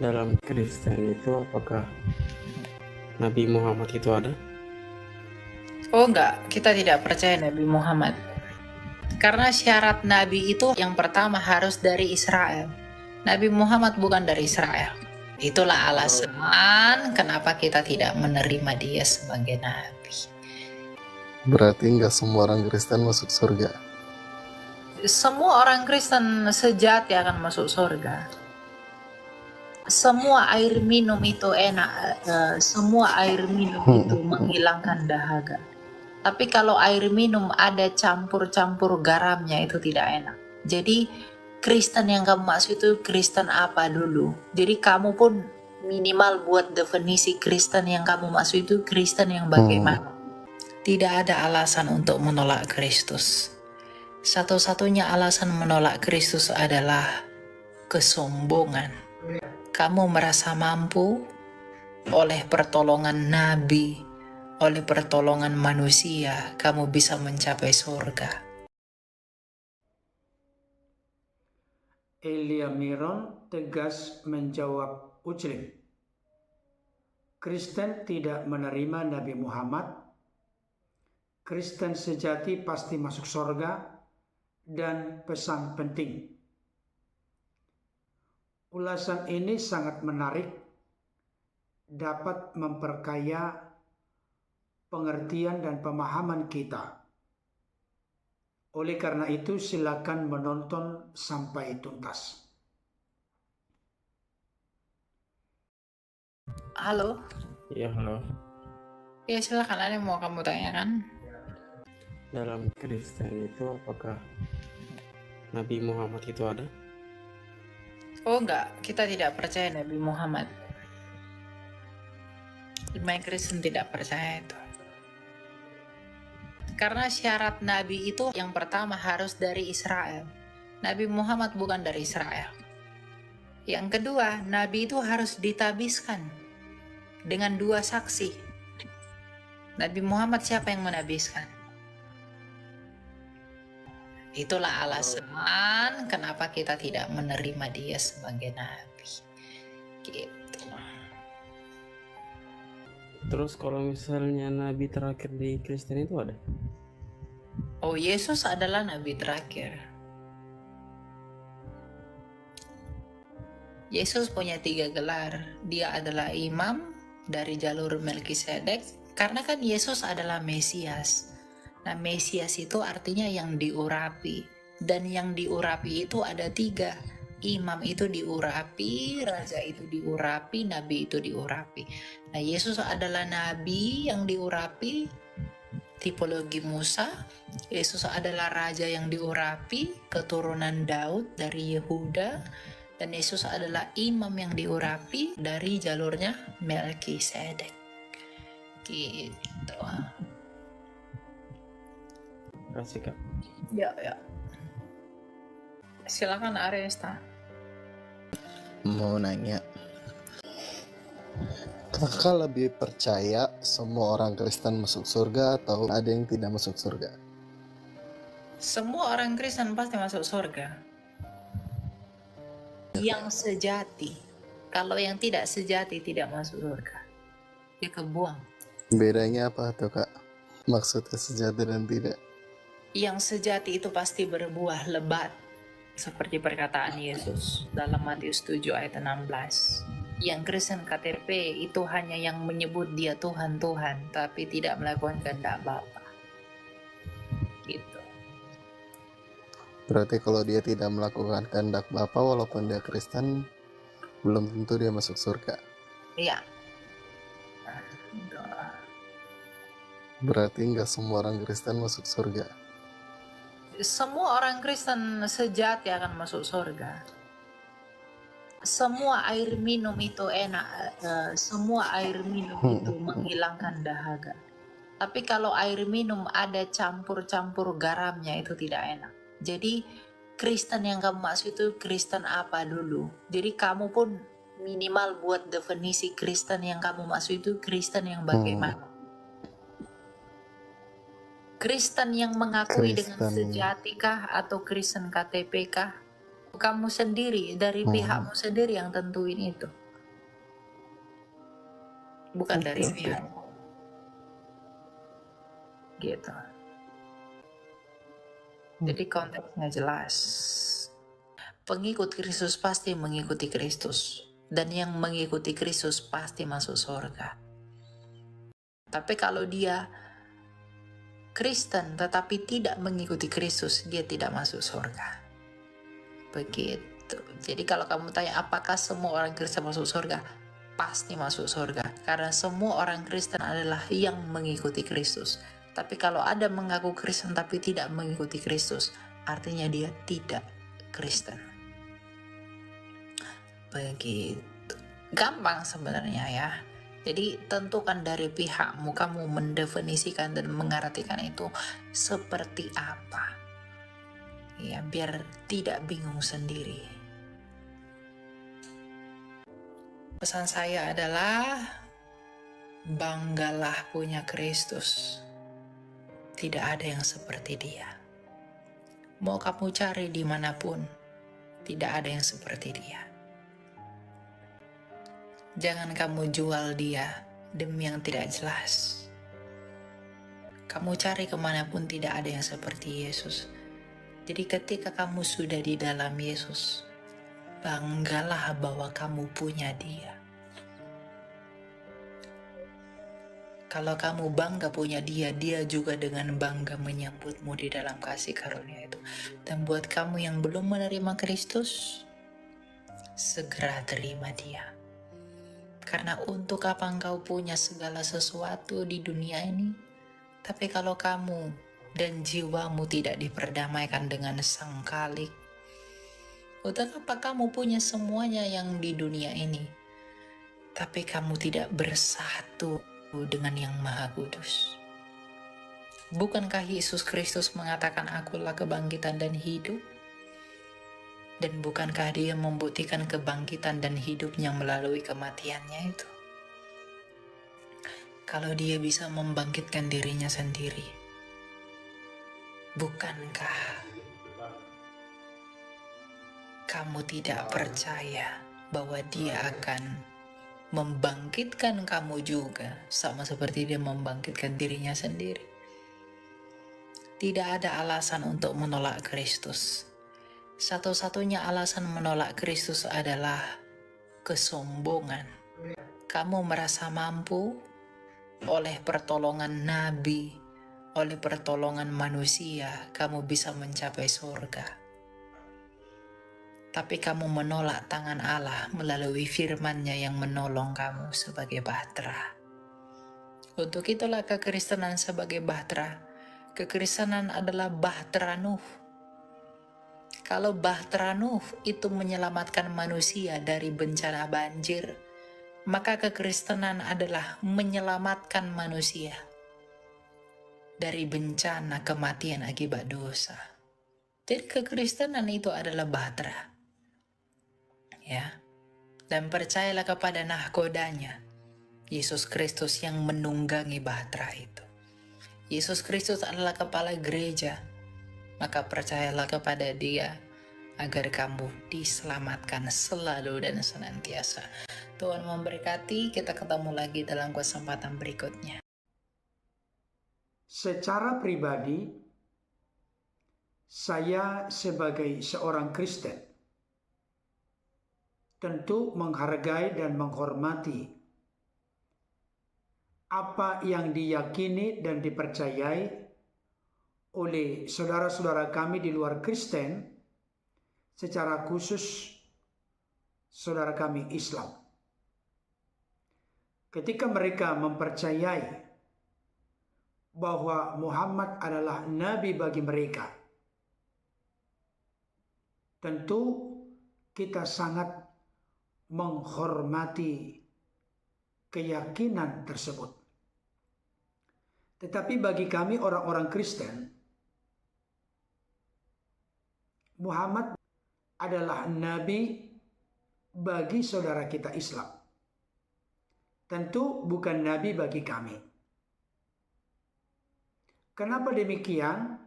Dalam Kristen itu apakah Nabi Muhammad itu ada? Oh enggak, kita tidak percaya Nabi Muhammad. Karena syarat Nabi itu yang pertama harus dari Israel. Nabi Muhammad bukan dari Israel. Itulah alasan kenapa kita tidak menerima dia sebagai Nabi. Berarti nggak semua orang Kristen masuk surga. Semua orang Kristen sejati akan masuk surga. Semua air minum itu enak, semua air minum itu menghilangkan dahaga. Tapi kalau air minum ada campur-campur garamnya itu tidak enak. Jadi Kristen yang kamu maksud itu Kristen apa dulu? Jadi kamu pun minimal buat definisi Kristen yang kamu maksud itu Kristen yang bagaimana? Tidak ada alasan untuk menolak Kristus. Satu-satunya alasan menolak Kristus adalah kesombongan. Kamu merasa mampu oleh pertolongan Nabi, oleh pertolongan manusia, kamu bisa mencapai surga. Elia Miron tegas menjawab Ujlim. Kristen tidak menerima Nabi Muhammad. Kristen sejati pasti masuk surga. Dan pesan penting. Ulasan ini sangat menarik, dapat memperkaya pengertian dan pemahaman kita. Oleh karena itu, silakan menonton sampai tuntas. Halo? Iya, halo. Ya silakan, ada yang mau kamu tanyakan? Dalam Kristen itu apakah Nabi Muhammad itu ada? Oh enggak, kita tidak percaya Nabi Muhammad. Umat Kristen tidak percaya itu. Karena syarat Nabi itu yang pertama harus dari Israel. Nabi Muhammad bukan dari Israel. Yang kedua, Nabi itu harus ditabiskan dengan 2 saksi. Nabi Muhammad siapa yang menabiskan? Itulah alasan kenapa kita tidak menerima dia sebagai Nabi. Gitu. Terus kalau misalnya Nabi terakhir di Kristen itu ada? Oh, Yesus adalah Nabi terakhir. Yesus punya 3 gelar. Dia adalah imam dari jalur Melkisedek, karena kan Yesus adalah Mesias. Nah, Mesias itu artinya yang diurapi. Dan yang diurapi itu ada 3. Imam itu diurapi, raja itu diurapi, nabi itu diurapi. Nah, Yesus adalah nabi yang diurapi, tipologi Musa. Yesus adalah raja yang diurapi, keturunan Daud dari Yehuda. Dan Yesus adalah imam yang diurapi dari jalurnya Melkisedek. Gitu. Kasih Kak. Ya. Silakan Aresta. Mau nanya, kakak lebih percaya semua orang Kristen masuk surga atau ada yang tidak masuk surga? Semua orang Kristen pasti masuk surga. Yang sejati. Kalau yang tidak sejati tidak masuk surga. Dia kebuang. Bedanya apa tuh kak? Maksudnya sejati dan tidak? Yang sejati itu pasti berbuah lebat, seperti perkataan Yesus dalam Matius 7 ayat 16. Yang Kristen KTP itu hanya yang menyebut dia Tuhan, tapi tidak melakukan kehendak Bapa. Gitu. Berarti kalau dia tidak melakukan kehendak Bapa walaupun dia Kristen, belum tentu dia masuk surga. Iya. Berarti nggak semua orang Kristen masuk surga. Semua orang Kristen sejati akan masuk surga. Semua air minum itu enak, semua air minum itu menghilangkan dahaga. Tapi kalau air minum ada campur-campur garamnya itu tidak enak. Jadi Kristen yang kamu maksud itu Kristen apa dulu? Jadi kamu pun minimal buat definisi Kristen yang kamu maksud itu Kristen yang bagaimana? Kristen yang mengakui dengan sejati kah atau Kristen KTP kah? Kamu sendiri, dari pihakmu sendiri yang tentuin itu. bukan Oke, dari oke. pihak gitu. Jadi konteksnya jelas. Pengikut Kristus pasti mengikuti Kristus, dan yang mengikuti Kristus pasti masuk surga. Tapi kalau dia Kristen tetapi tidak mengikuti Kristus, dia tidak masuk surga. Begitu. Jadi kalau kamu tanya apakah semua orang Kristen masuk surga, pasti masuk surga. Karena semua orang Kristen adalah yang mengikuti Kristus. Tapi kalau ada mengaku Kristen tapi tidak mengikuti Kristus, artinya dia tidak Kristen. Begitu. Gampang sebenarnya ya. Jadi tentukan dari pihakmu, kamu mendefinisikan dan mengartikan itu seperti apa. Ya, biar tidak bingung sendiri. Pesan saya adalah banggalah punya Kristus. Tidak ada yang seperti dia. Mau kamu cari dimanapun, tidak ada yang seperti dia. Jangan kamu jual dia demi yang tidak jelas. Kamu cari kemanapun tidak ada yang seperti Yesus. Jadi ketika kamu sudah di dalam Yesus, banggalah bahwa kamu punya dia. Kalau kamu bangga punya dia, dia juga dengan bangga menyambutmu di dalam kasih karunia itu. Dan buat kamu yang belum menerima Kristus, segera terima dia. Karena untuk apa engkau punya segala sesuatu di dunia ini, tapi kalau kamu dan jiwamu tidak diperdamaikan dengan Sang Khalik, untuk apa kamu punya semuanya yang di dunia ini, tapi kamu tidak bersatu dengan Yang Maha Kudus? Bukankah Yesus Kristus mengatakan akulah kebangkitan dan hidup? Dan bukankah dia membuktikan kebangkitan dan hidupnya melalui kematiannya itu? Kalau dia bisa membangkitkan dirinya sendiri, bukankah kamu tidak percaya bahwa dia akan membangkitkan kamu juga, sama seperti dia membangkitkan dirinya sendiri? Tidak ada alasan untuk menolak Kristus. Satu-satunya alasan menolak Kristus adalah kesombongan. Kamu merasa mampu oleh pertolongan nabi, oleh pertolongan manusia, kamu bisa mencapai surga. Tapi kamu menolak tangan Allah melalui firman-Nya yang menolong kamu sebagai bahtera. Untuk itulah kekristenan sebagai bahtera. Kekristenan adalah bahtera Nuh. Kalau bahtera Nuh itu menyelamatkan manusia dari bencana banjir, maka kekristenan adalah menyelamatkan manusia dari bencana kematian akibat dosa. Jadi kekristenan itu adalah bahtera. Ya. Dan percayalah kepada nahkodanya, Yesus Kristus yang menunggangi bahtera itu. Yesus Kristus adalah kepala gereja. Maka percayalah kepada dia agar kamu diselamatkan selalu dan senantiasa. Tuhan memberkati, kita ketemu lagi dalam kesempatan berikutnya. Secara pribadi, saya sebagai seorang Kristen tentu menghargai dan menghormati apa yang diyakini dan dipercayai oleh saudara-saudara kami di luar Kristen, secara khusus saudara kami Islam. Ketika mereka mempercayai bahwa Muhammad adalah nabi bagi mereka, tentu kita sangat menghormati keyakinan tersebut. Tetapi bagi kami orang-orang Kristen, Muhammad adalah nabi bagi saudara kita Islam. Tentu bukan nabi bagi kami. Kenapa demikian?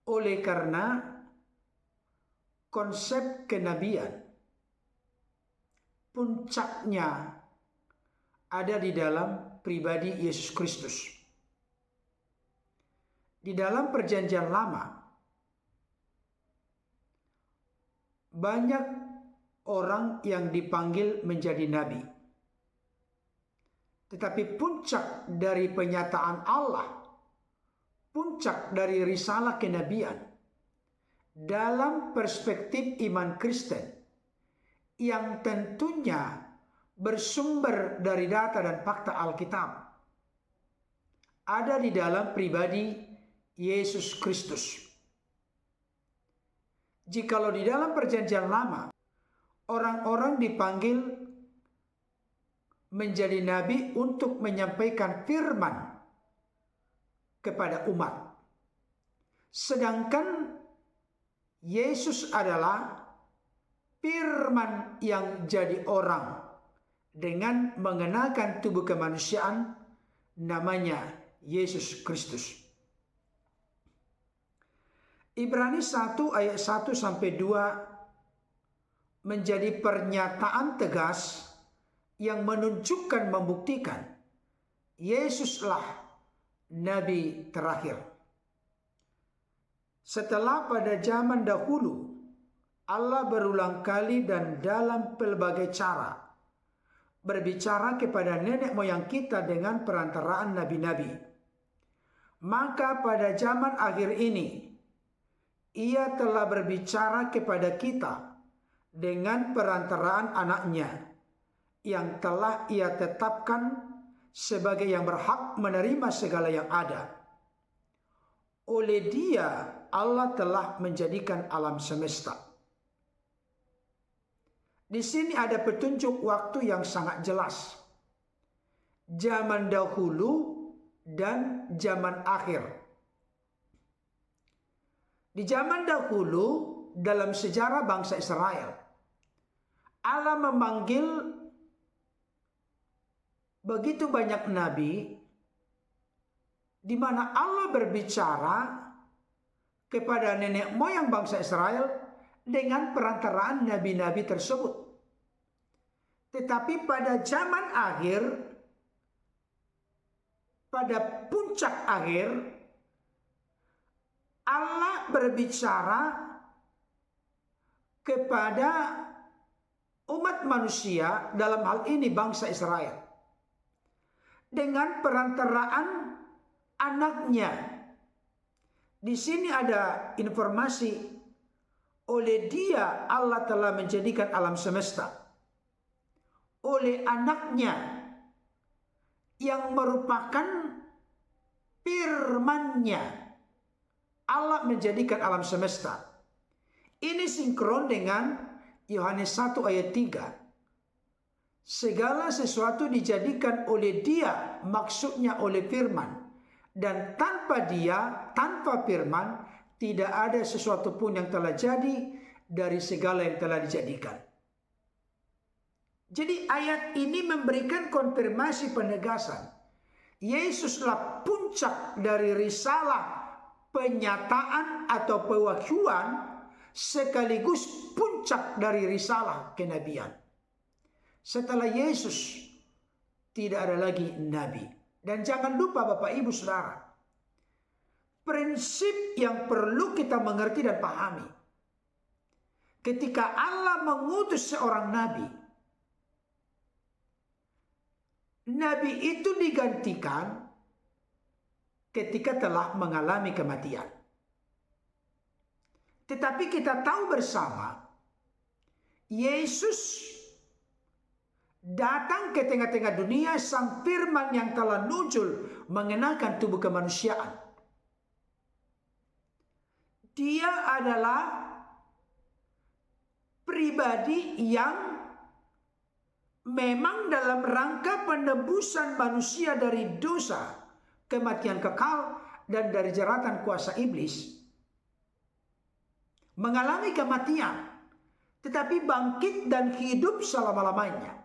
Oleh karena konsep kenabian puncaknya ada di dalam pribadi Yesus Kristus. Di dalam perjanjian lama, banyak orang yang dipanggil menjadi nabi. Tetapi puncak dari penyataan Allah, puncak dari risalah kenabian, dalam perspektif iman Kristen, yang tentunya bersumber dari data dan fakta Alkitab, ada di dalam pribadi Yesus Kristus. Jikalau di dalam perjanjian lama, orang-orang dipanggil menjadi nabi untuk menyampaikan firman kepada umat. Sedangkan Yesus adalah firman yang jadi orang dengan mengenakan tubuh kemanusiaan, namanya Yesus Kristus. Ibrani 1 ayat 1 sampai 2 menjadi pernyataan tegas yang menunjukkan, membuktikan Yesuslah nabi terakhir. Setelah pada zaman dahulu Allah berulang kali dan dalam pelbagai cara berbicara kepada nenek moyang kita dengan perantaraan nabi-nabi, maka pada zaman akhir ini Ia telah berbicara kepada kita dengan perantaraan anaknya yang telah Ia tetapkan sebagai yang berhak menerima segala yang ada. Oleh Dia Allah telah menjadikan alam semesta. Di sini ada petunjuk waktu yang sangat jelas. Zaman dahulu dan zaman akhir. Di zaman dahulu dalam sejarah bangsa Israel, Allah memanggil begitu banyak nabi, di mana Allah berbicara kepada nenek moyang bangsa Israel dengan perantaraan nabi-nabi tersebut. Tetapi pada zaman akhir, pada puncak akhir, Allah berbicara kepada umat manusia, dalam hal ini bangsa Israel, dengan perantaraan anaknya. Di sini ada informasi, oleh Dia Allah telah menjadikan alam semesta. Oleh anaknya yang merupakan firman-Nya, Allah menjadikan alam semesta. Ini sinkron dengan Yohanes 1 ayat 3. Segala sesuatu dijadikan oleh Dia, maksudnya oleh firman. Dan tanpa Dia, tanpa firman, tidak ada sesuatu pun yang telah jadi dari segala yang telah dijadikan. Jadi ayat ini memberikan konfirmasi penegasan. Yesuslah puncak dari risalah penyataan atau pewahyuan, sekaligus puncak dari risalah kenabian. Setelah Yesus tidak ada lagi nabi. Dan jangan lupa Bapak Ibu Saudara, prinsip yang perlu kita mengerti dan pahami. Ketika Allah mengutus seorang nabi, nabi itu digantikan ketika telah mengalami kematian. Tetapi kita tahu bersama, Yesus datang ke tengah-tengah dunia, sang firman yang telah muncul mengenakan tubuh kemanusiaan. Dia adalah pribadi yang memang dalam rangka penebusan manusia dari dosa, kematian kekal, dan dari jeratan kuasa iblis, mengalami kematian, tetapi bangkit dan hidup selama-lamanya.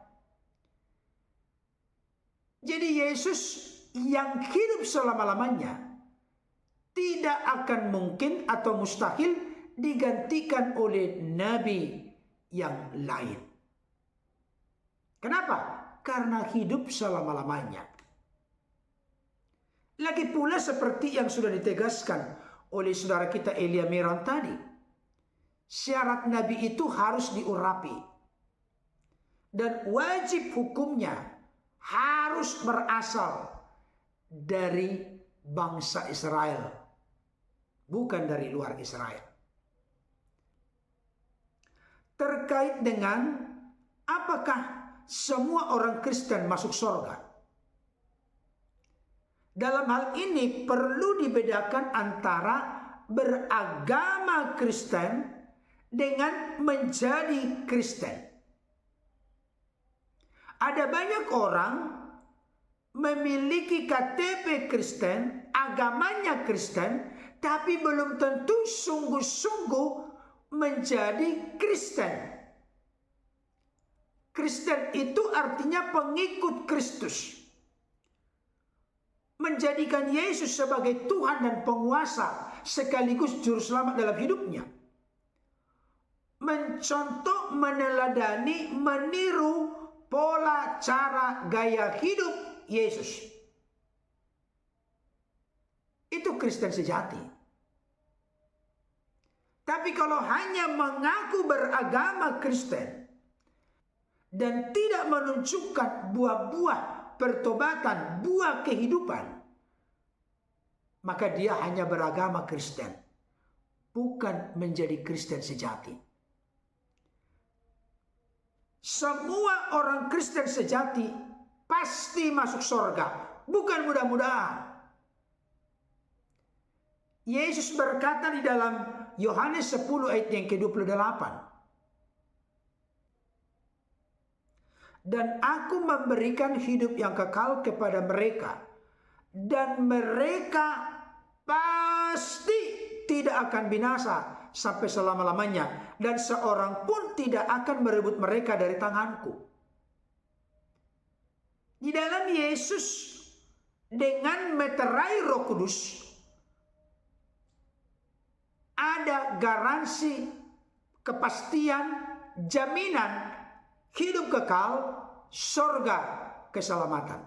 Jadi Yesus yang hidup selama-lamanya tidak akan mungkin atau mustahil digantikan oleh nabi yang lain. Kenapa? Karena hidup selama-lamanya. Lagi pula seperti yang sudah ditegaskan oleh saudara kita Elia Meron tadi. Syarat Nabi itu harus diurapi. Dan wajib hukumnya harus berasal dari bangsa Israel. Bukan dari luar Israel. Terkait dengan apakah semua orang Kristen masuk surga? Dalam hal ini perlu dibedakan antara beragama Kristen dengan menjadi Kristen. Ada banyak orang memiliki KTP Kristen, agamanya Kristen, tapi belum tentu sungguh-sungguh menjadi Kristen. Kristen itu artinya pengikut Kristus. Menjadikan Yesus sebagai Tuhan dan penguasa sekaligus juru selamat dalam hidupnya. Mencontoh, meneladani, meniru pola cara gaya hidup Yesus. Itu Kristen sejati. Tapi kalau hanya mengaku beragama Kristen dan tidak menunjukkan buah-buah pertobatan, buah kehidupan, maka dia hanya beragama Kristen, bukan menjadi Kristen sejati. Semua orang Kristen sejati pasti masuk surga, bukan mudah-mudahan. Yesus berkata di dalam Yohanes 10 ayat yang ke-28. Dan aku memberikan hidup yang kekal kepada mereka, dan mereka pasti tidak akan binasa sampai selama-lamanya, dan seorang pun tidak akan merebut mereka dari tanganku. Di dalam Yesus dengan meterai Roh Kudus ada garansi, kepastian, jaminan hidup kekal, surga, keselamatan.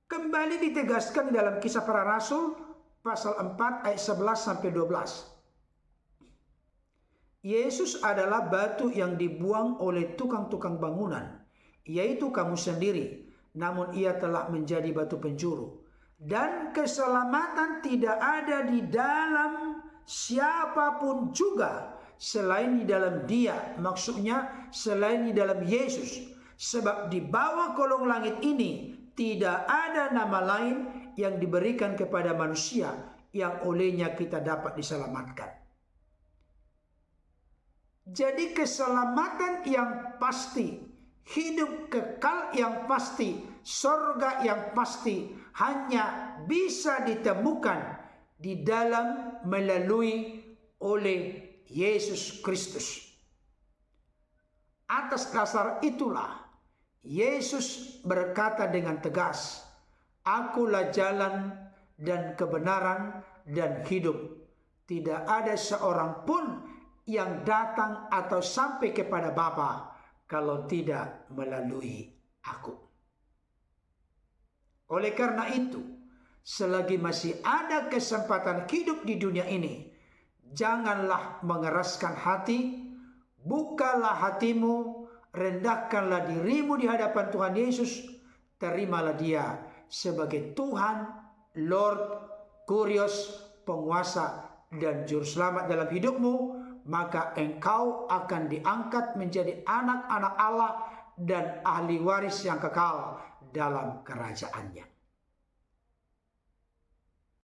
Kembali ditegaskan dalam Kisah Para Rasul pasal 4 ayat 11 sampai 12. Yesus adalah batu yang dibuang oleh tukang-tukang bangunan, yaitu kamu sendiri, namun ia telah menjadi batu penjuru. Dan keselamatan tidak ada di dalam siapapun juga selain di dalam Dia, maksudnya selain di dalam Yesus. Sebab di bawah kolong langit ini tidak ada nama lain yang diberikan kepada manusia yang olehnya kita dapat diselamatkan. Jadi keselamatan yang pasti, hidup kekal yang pasti, surga yang pasti hanya bisa ditemukan di dalam melalui oleh Yesus Kristus. Atas dasar itulah Yesus berkata dengan tegas, "Akulah jalan dan kebenaran dan hidup. Tidak ada seorang pun yang datang atau sampai kepada Bapa kalau tidak melalui aku." Oleh karena itu, selagi masih ada kesempatan hidup di dunia ini, janganlah mengeraskan hati, bukalah hatimu, rendahkanlah dirimu di hadapan Tuhan Yesus, terimalah Dia sebagai Tuhan, Lord, Kurios, penguasa dan juru selamat dalam hidupmu, maka engkau akan diangkat menjadi anak-anak Allah dan ahli waris yang kekal dalam kerajaannya.